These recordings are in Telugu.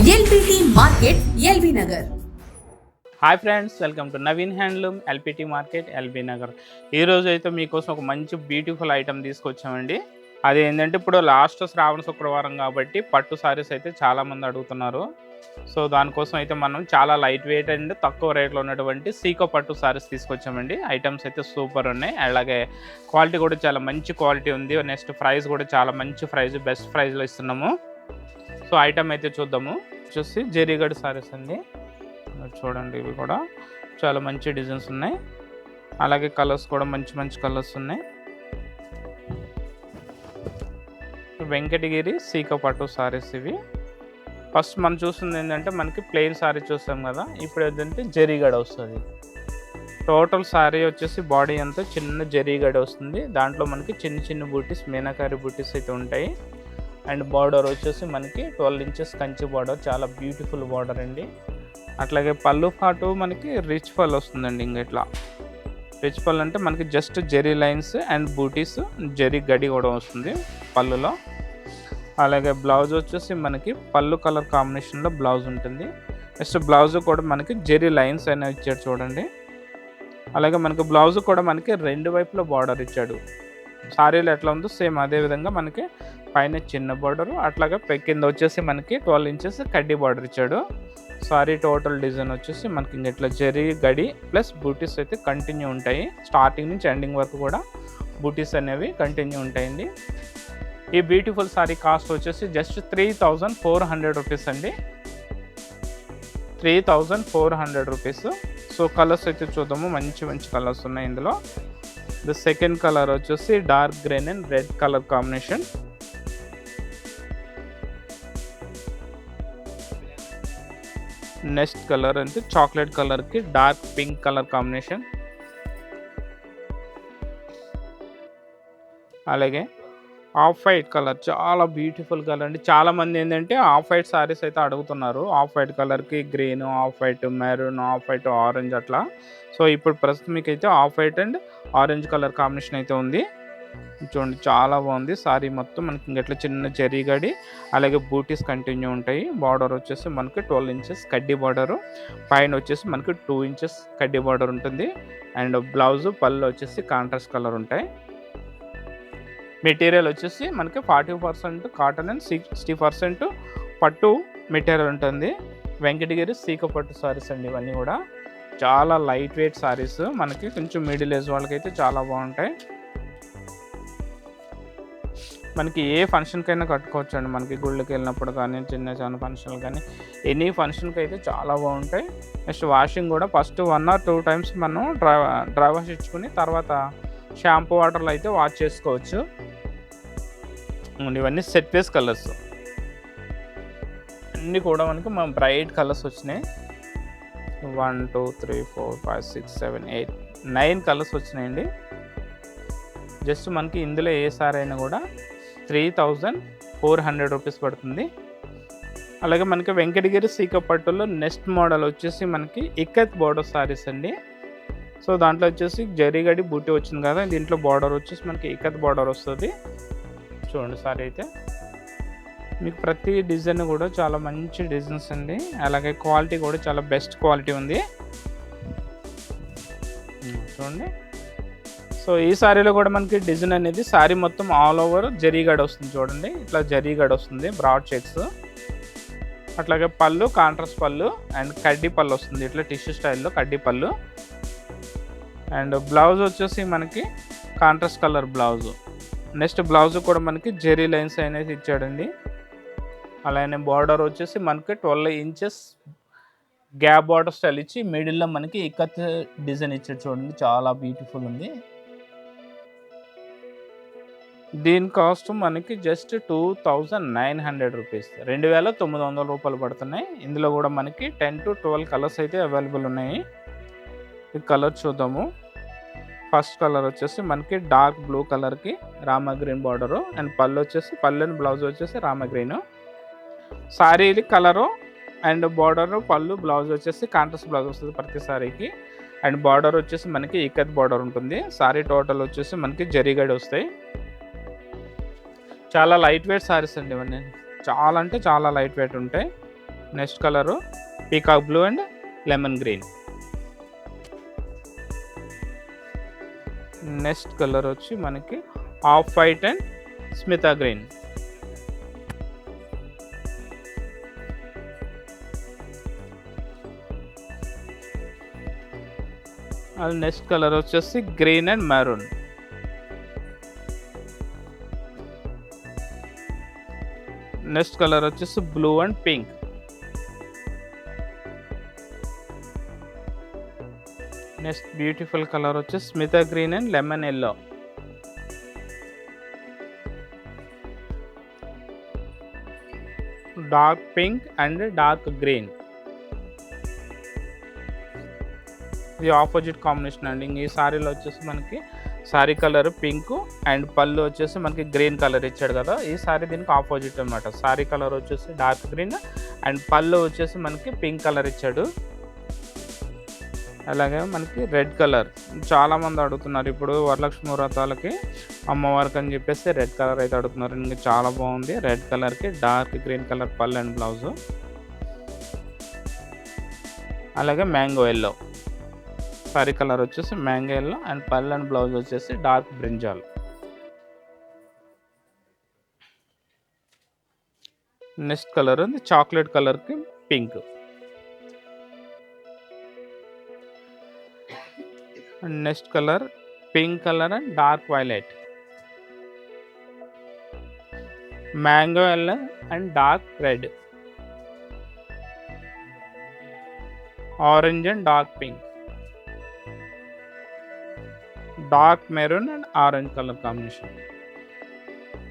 LPT market LB Nagar. Hi friends, welcome to Naveen handloom LPT market LB Nagar. ఈరోజు అయితే మీకోసం ఒక మంచి బ్యూటిఫుల్ ఐటమ్ తీసుకొచ్చామండి. అది ఏంటంటే ఇప్పుడు లాస్ట్ శ్రావణ శుక్రవారం కాబట్టి పట్టు సారీస్ అయితే చాలామంది అడుగుతున్నారు. సో దానికోసం అయితే మనం చాలా లైట్ వెయిట్ అండ్ తక్కువ రేట్లో ఉన్నటువంటి సీకో పట్టు సారీస్ తీసుకొచ్చామండి. ఐటమ్స్ అయితే సూపర్ ఉన్నాయి, అలాగే క్వాలిటీ కూడా చాలా మంచి క్వాలిటీ ఉంది. నెక్స్ట్ ప్రైస్ కూడా చాలా మంచి ప్రైస్, బెస్ట్ ప్రైస్లో ఇస్తున్నాము. సో ఐటమ్ అయితే చూద్దాము. వచ్చేసి జరీగడ్ సారీస్ అండి. చూడండి, ఇవి కూడా చాలా మంచి డిజైన్స్ ఉన్నాయి, అలాగే కలర్స్ కూడా మంచి మంచి కలర్స్ ఉన్నాయి. వెంకటగిరి సీకో పట్టు సారీస్ ఇవి. ఫస్ట్ మనం చూస్తుంది ఏంటంటే మనకి ప్లెయిన్ సారీ చూస్తాం కదా, ఇప్పుడు ఏంటంటే జరీగడ వస్తుంది. టోటల్ సారీ వచ్చేసి బాడీ అంతా చిన్న జరీగడ వస్తుంది. దాంట్లో మనకి చిన్న చిన్న బూటీస్, మీనాకారి బూటీస్ అయితే ఉంటాయి. అండ్ బార్డర్ వచ్చేసి మనకి 12 ఇంచెస్ కంచి బార్డర్, చాలా బ్యూటిఫుల్ బార్డర్ అండి. అట్లాగే పళ్ళు పాటు మనకి రిచ్ పళ్ళు వస్తుందండి. ఇంక ఇట్లా రిచ్ పళ్ళు అంటే మనకి జస్ట్ జెరీ లైన్స్ అండ్ బూటీస్, జెరీ గడి కూడా వస్తుంది పళ్ళులో. అలాగే బ్లౌజ్ వచ్చేసి మనకి పళ్ళు కలర్ కాంబినేషన్లో బ్లౌజ్ ఉంటుంది. నెక్స్ట్ బ్లౌజ్ కూడా మనకి జెరీ లైన్స్ అనేవి ఇచ్చాడు చూడండి. అలాగే మనకి బ్లౌజ్ కూడా మనకి రెండు వైపులో బార్డర్ ఇచ్చాడు. సారీలో ఎట్లా ఉందో సేమ్ అదే విధంగా మనకి పైన చిన్న బార్డరు, అట్లాగే కింద వచ్చేసి మనకి 12 ఇంచెస్ కడ్డీ బార్డర్ ఇచ్చాడు. సారీ టోటల్ డిజైన్ వచ్చేసి మనకి ఇట్లా జరీ గడి ప్లస్ బూటీస్ అయితే కంటిన్యూ ఉంటాయి. స్టార్టింగ్ నుంచి ఎండింగ్ వరకు కూడా బూటీస్ అనేవి కంటిన్యూ ఉంటాయండి. ఈ బ్యూటిఫుల్ సారీ కాస్ట్ వచ్చేసి జస్ట్ 3400 రూపీస్ అండి. 3400 రూపీస్. సో కలర్స్ అయితే చూద్దాము. మంచి మంచి కలర్స్ ఉన్నాయి ఇందులో. ద సెకండ్ కలర్ వచ్చేసి dark green and red colour combination. Next colour అంటే చాక్లెట్ కలర్ కి డార్క్ పింక్ కలర్ కాంబినేషన్. అలాగే ఆఫ్ వైట్ కలర్, చాలా బ్యూటిఫుల్ కలర్ అండి. చాలా మంది ఏంటంటే ఆఫ్ వైట్ సారీస్ అయితే అడుగుతున్నారు. ఆఫ్ వైట్ కలర్కి green, off white maroon, off white orange అట్లా. సో ఇప్పుడు ప్రస్తుతం మీకు అయితే of white and orange colour combination అయితే ఉంది. చూడండి, చాలా బాగుంది సారీ మొత్తం. మనకి ఇంకెట్లా చిన్న జరీ గడి, అలాగే బూటీస్ కంటిన్యూ ఉంటాయి. బార్డర్ వచ్చేసి మనకి 12 ఇంచెస్ కడ్డీ బార్డరు, పైన వచ్చేసి మనకి 2 ఇంచెస్ కడ్డీ బార్డర్ ఉంటుంది. అండ్ బ్లౌజ్ పళ్ళు వచ్చేసి కాంట్రాస్ట్ కలర్ ఉంటాయి. మెటీరియల్ వచ్చేసి మనకి 40% కాటన్ అండ్ 60% పట్టు మెటీరియల్ ఉంటుంది. వెంకటగిరి సీకో పట్టు సారీస్ అండి ఇవన్నీ కూడా. చాలా లైట్ వెయిట్ సారీస్, మనకి కొంచెం మిడిల్ ఏజ్ వాళ్ళకైతే చాలా బాగుంటాయి. మనకి ఏ ఫంక్షన్కైనా కట్టుకోవచ్చు అండి. మనకి గుళ్ళకి వెళ్ళినప్పుడు కానీ, చిన్న చిన్న ఫంక్షన్లు కానీ, ఎనీ ఫంక్షన్కి అయితే చాలా బాగుంటాయి. నెక్స్ట్ వాషింగ్ కూడా ఫస్ట్ 1 or 2 టైమ్స్ మనం డ్రై వాష్ ఇచ్చుకుని తర్వాత షాంపూ వాటర్లో అయితే వాష్ చేసుకోవచ్చు. ఇవన్నీ సెట్ వేస్ కలర్స్ అన్నీ కూడా మనకి బ్రైట్ కలర్స్ వచ్చినాయి. 1 2 3 4 5 6 7 8 9 కలర్స్ వచ్చినాయండి. జస్ట్ మనకి ఇందులో ఏ సారీ అయినా కూడా 3400 రూపీస్ పడుతుంది. అలాగే మనకి వెంకటగిరి సీకో పట్టులో నెక్స్ట్ మోడల్ వచ్చేసి మనకి ఇక్కత్ బోర్డర్ సారీస్ అండి. సో దాంట్లో వచ్చేసి జరీగడి బూటీ వచ్చింది కదా, దీంట్లో బార్డర్ వచ్చేసి మనకి ఇక్కత్ బార్డర్ వస్తుంది. చూడండి సారీ అయితే మీకు ప్రతి డిజైన్ కూడా చాలా మంచి డిజైన్స్ అండి. అలాగే క్వాలిటీ కూడా చాలా బెస్ట్ క్వాలిటీ ఉంది. చూడండి, సో ఈ సారీలో కూడా మనకి డిజైన్ అనేది సారీ మొత్తం ఆల్ ఓవర్ జరీగడ్ వస్తుంది. చూడండి, ఇట్లా జరీగడ్ వస్తుంది, బ్రాడ్ చెక్స్. అట్లాగే పళ్ళు కాంట్రాస్ట్ పళ్ళు అండ్ కడ్డీ పళ్ళు వస్తుంది, ఇట్లా టిష్యూ స్టైల్లో కడ్డీ పళ్ళు. అండ్ బ్లౌజ్ వచ్చేసి మనకి contrast colour blouse. Next blouse కూడా మనకి జెరీ లైన్స్ అనేది ఇచ్చాడండి. అలానే బార్డర్ వచ్చేసి మనకి 12 ఇంచెస్ గ్యాప్ బార్డర్ స్టైల్ ఇచ్చి మిడిల్లో మనకి ఇక్కత్ డిజైన్ ఇచ్చాడు. చూడండి, చాలా బ్యూటిఫుల్ ఉంది. దీని కాస్ట్ మనకి జస్ట్ 2900 రూపీస్, 2900 రూపాయలు పడుతున్నాయి. ఇందులో కూడా మనకి 10 to 12 కలర్స్ అయితే అవైలబుల్ ఉన్నాయి. ఈ కలర్ చూద్దాము. ఫస్ట్ కలర్ వచ్చేసి మనకి డార్క్ బ్లూ కలర్కి రామా గ్రీన్ బార్డరు అండ్ పళ్ళు వచ్చేసి పళ్ళు అండ్ బ్లౌజ్ వచ్చేసి Rama green. Sorry colour and border, పళ్ళు, బ్లౌజ్ వచ్చేసి కాంట్రాస్ట్ బ్లౌజ్ వస్తుంది ప్రతి సారీకి. అండ్ బార్డర్ వచ్చేసి మనకి ఇక్కత్ బార్డర్ ఉంటుంది. సారీ టోటల్ వచ్చేసి మనకి జరీగడ్ వస్తాయి. చాలా లైట్ వెయిట్ సారీస్ అండి ఇవన్నీ, చాలా అంటే చాలా లైట్ వెయిట్ ఉంటాయి. Next colour peacock blue and lemon green. Next colour వచ్చి మనకి ఆఫ్ వైట్ అండ్ స్మితా గ్రీన్. అది నెక్స్ట్ కలర్ వచ్చేసి green and maroon. Next colour వచ్చేసి blue and pink. Next beautiful colour వచ్చేసి స్మితా green and lemon yellow. Dark pink and dark green. ఇది ఆపోజిట్ కాంబినేషన్ అండి. ఈ సారీలో వచ్చేసి మనకి సారీ కలర్ పింక్ అండ్ పళ్ళు వచ్చేసి మనకి గ్రీన్ కలర్ ఇచ్చాడు కదా, ఈ సారీ దీనికి ఆపోజిట్ అనమాట. సారీ కలర్ వచ్చేసి డార్క్ గ్రీన్ అండ్ పళ్ళు వచ్చేసి మనకి పింక్ కలర్ ఇచ్చాడు. అలాగే మనకి రెడ్ కలర్ చాలామంది అడుగుతున్నారు ఇప్పుడు వరలక్ష్మి వ్రతాలకి అమ్మవారికి అని చెప్పేసి రెడ్ కలర్ అయితే అడుగుతున్నారు. ఇంకా చాలా బాగుంది. రెడ్ కలర్కి డార్క్ గ్రీన్ కలర్ పళ్ళు అండ్ బ్లౌజు. అలాగే మ్యాంగో ఎల్లో. సారీ కలర్ వచ్చేసి మ్యాంగో ఎల్లో అండ్ పళ్ళు అండ్ బ్లౌజ్ వచ్చేసి డార్క్ బ్రింజాల్. నెక్స్ట్ కలర్ ఉంది చాక్లెట్ కలర్కి pink. And next colour pink colour and dark violet. Mango yellow and dark red. Orange and dark pink. Dark maroon and orange colour combination.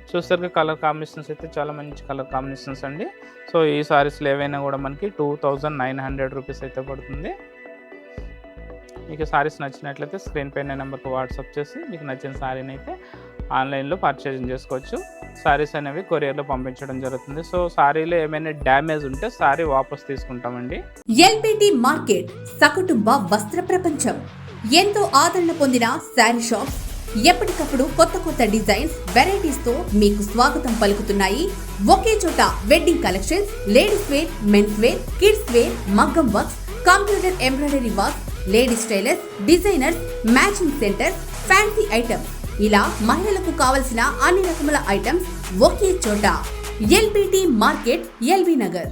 చూస్తారు కలర్ కాంబినేషన్స్ అయితే చాలా మంచి కలర్ కాంబినేషన్స్ అండి. సో ఈ సారీస్లో ఏవైనా కూడా మనకి 2900 రూపీస్ అయితే పడుతుంది. మీకు సారీస్ నచ్చినట్లయితే స్క్రీన్ పైన నెంబర్కి వాట్సాప్ చేసి మీకు నచ్చిన సారీని అయితే ఆన్లైన్లో పర్చేజింగ్ చేసుకోవచ్చు. సారీస్ అనేవి కొరియర్లో పంపించడం జరుగుతుంది. సో సారీలో ఏమైనా డ్యామేజ్ ఉంటే సారీ వాపస్ తీసుకుంటామండి. ఎల్బిటి మార్కెట్ సకుటుంబ వస్త్ర ప్రపంచం. ఎంతో ఆదరణ పొందిన శారీ షాప్స్ ఎప్పటికప్పుడు కొత్త డిజైన్స్, వెరైటీస్ తో మీకు స్వాగతం పలుకుతున్నాయి. ఒకే చోట wedding collections, ladies wear, mens wear, kids wear, మగ్గం works, computer embroidery work, ladies tailors, designers, matching centre, fancy items, ఇలా మహిళలకు కావలసిన అన్ని రకముల ఐటమ్స్ ఒకే చోట. LBT market, LB Nagar.